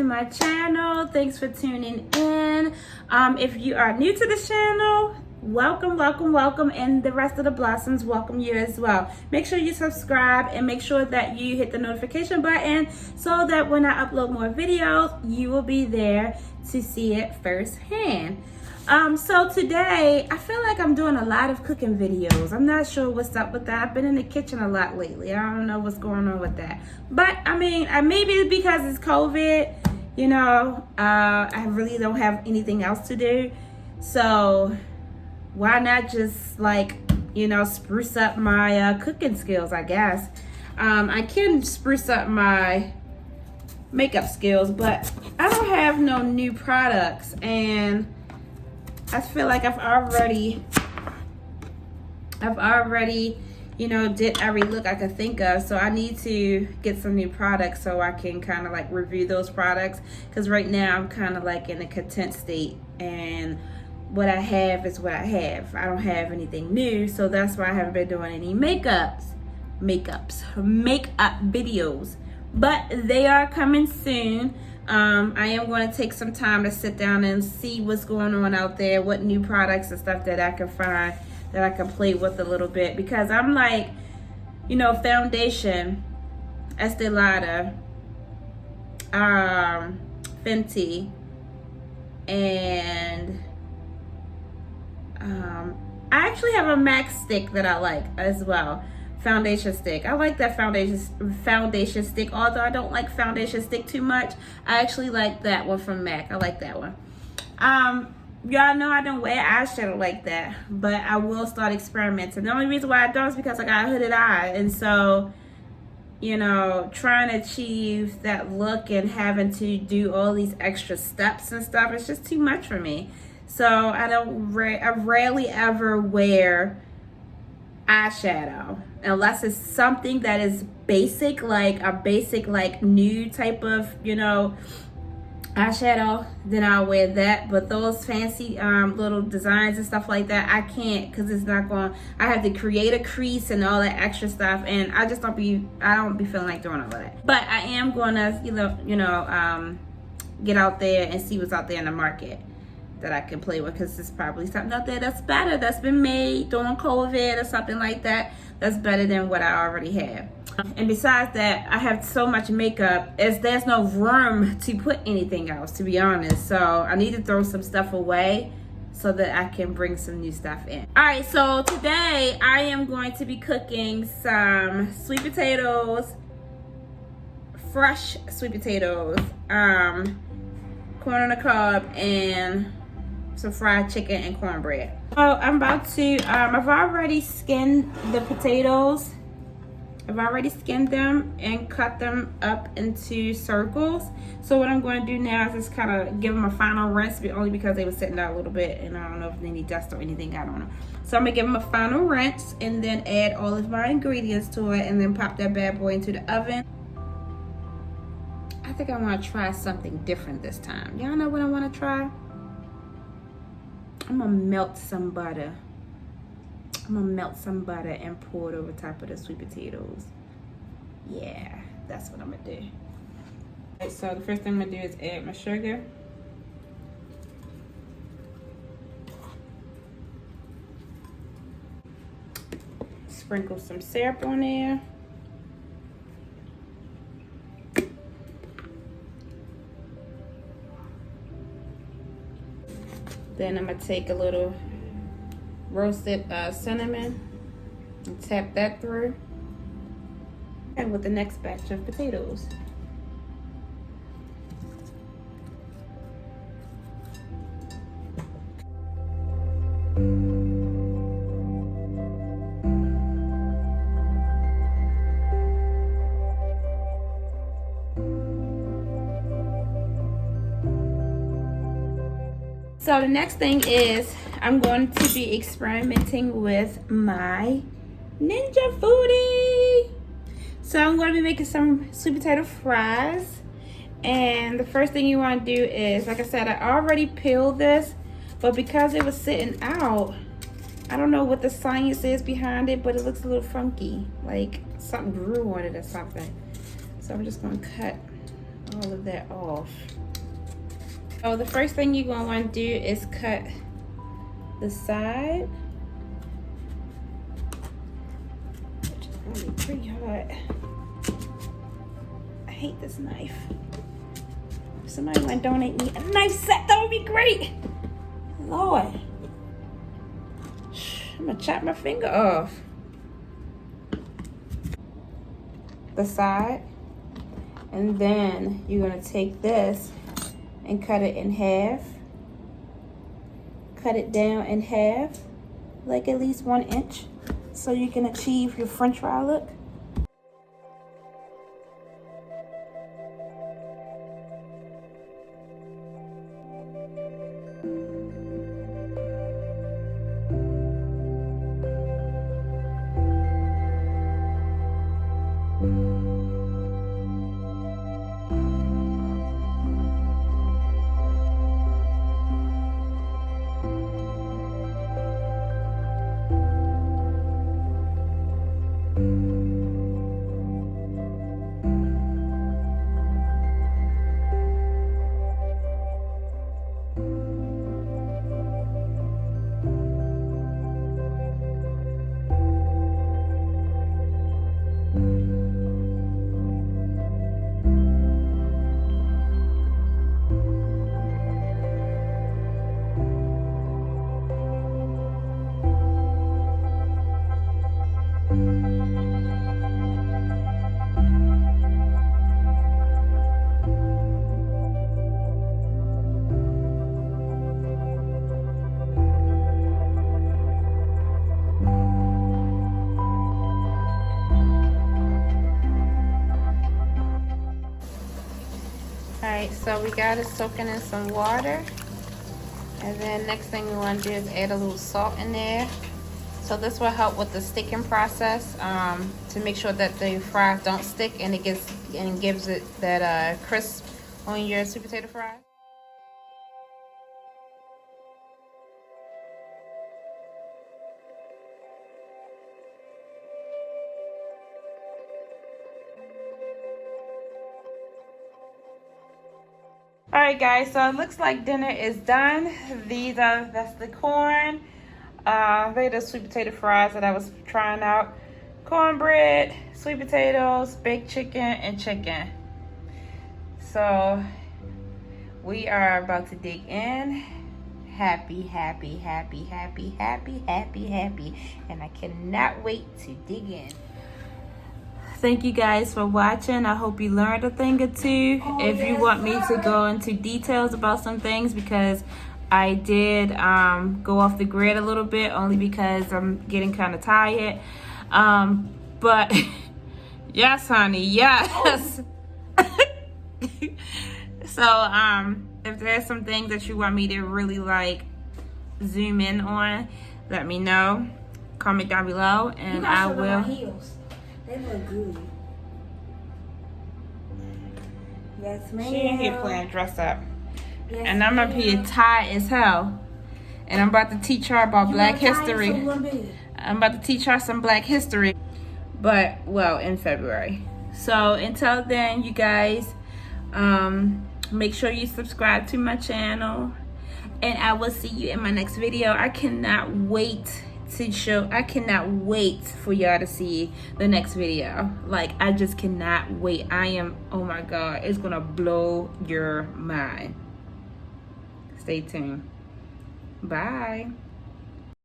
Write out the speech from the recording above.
to my channel. Thanks for tuning in. If you are new to the channel, welcome, and the rest of the blossoms welcome you as well. Make sure you subscribe and make sure that you hit the notification button so that when I upload more videos, you will be there to see it firsthand. So today I feel like I'm doing a lot of cooking videos. I'm not sure what's up with that. I've been in the kitchen a lot lately. I don't know what's going on with that, but I mean, maybe it's because it's COVID, you know. I really don't have anything else to do, so why not just, like, you know, spruce up my cooking skills, I guess. I can spruce up my makeup skills, but I don't have no new products, and I feel like I've already, you know, did every look I could think of. So I need to get some new products so I can kind of like review those products, because right now I'm kind of like in a content state, and what I have is what I have. I don't have anything new, so that's why I haven't been doing any makeup videos, but they are coming soon. I am going to take some time to sit down and see what's going on out there, what new products and stuff that I can find that I can play with a little bit, because I'm like, you know, foundation, Estee Lauder, Fenty, and I actually have a MAC stick that I like as well. Foundation stick. I like that foundation stick, although I don't like foundation stick too much. I actually like that one from MAC. I like that one. Y'all know I don't wear eyeshadow like that, but I will start experimenting. The only reason why I don't is because I got a hooded eye, and so, you know, trying to achieve that look and having to do all these extra steps and stuff, it's just too much for me. So I rarely ever wear eyeshadow unless it's something that is basic, like a basic like nude type of, you know, eyeshadow, then I'll wear that. But those fancy little designs and stuff like that, I can't, because it's not going, I have to create a crease and all that extra stuff, and I just don't be feeling like doing all of that. But I am going to, get out there and see what's out there in the market that I can play with, because there's probably something out there that's better, that's been made during COVID or something like that, that's better than what I already have. And besides that, I have so much makeup, there's no room to put anything else, to be honest. So I need to throw some stuff away so that I can bring some new stuff in. All right, so today I am going to be cooking some sweet potatoes, fresh sweet potatoes, corn on the cob, and some fried chicken and cornbread. So I'm about to, I've already skinned the potatoes. I've already skinned them and cut them up into circles. So what I'm going to do now is just kind of give them a final rinse, but only because they were sitting out a little bit and I don't know if they need dust or anything, I don't know. So I'm going to give them a final rinse and then add all of my ingredients to it and then pop that bad boy into the oven. I think I want to try something different this time. Y'all know what I want to try? I'm going to melt some butter. I'm going to melt some butter and pour it over top of the sweet potatoes. Yeah, that's what I'm going to do. Okay, so the first thing I'm going to do is add my sugar. Sprinkle some syrup on there. Then I'm going to take a little roasted cinnamon and tap that through. And with the next batch of potatoes. So the next thing is I'm going to be experimenting with my Ninja Foodie. So I'm going to be making some sweet potato fries. And the first thing you want to do is, like I said, I already peeled this, but because it was sitting out, I don't know what the science is behind it, but it looks a little funky, like something grew on it or something. So I'm just going to cut all of that off. So the first thing you're gonna want to do is cut the side, which is gonna be pretty hard. I hate this knife. If somebody want to donate me a knife set, that would be great. Lord, I'm gonna chop my finger off. The side, and then you're gonna take this and cut it in half. Cut it down in half, like at least 1 inch, so you can achieve your French fry look. Alright, so we got it soaking in some water. And then next thing we want to do is add a little salt in there. So this will help with the sticking process, to make sure that the fries don't stick, and it gives it that crisp on your sweet potato fries. Alright guys, so it looks like dinner is done. That's the corn. They're the sweet potato fries that I was trying out. Cornbread, sweet potatoes, baked chicken, and chicken. So we are about to dig in. Happy, happy, happy, happy, happy, happy, happy. And I cannot wait to dig in. Thank you guys for watching. I hope you learned a thing or two. If you want me to go into details about some things, because I did go off the grid a little bit, only because I'm getting kind of tired. But yes, honey, yes. So if there's some things that you want me to really like zoom in on, let me know. Comment down below and I will. They look good. Yes, ma'am. She in here playing dress up. Yes, and I'm up here tired as hell. And I'm about to teach her about Black history. I'm about to teach her some Black history. But, well, in February. So, until then, you guys, make sure you subscribe to my channel. And I will see you in my next video. I cannot wait for y'all to see the next video. Like, I just cannot wait. Oh my God, it's gonna blow your mind. Stay tuned. Bye.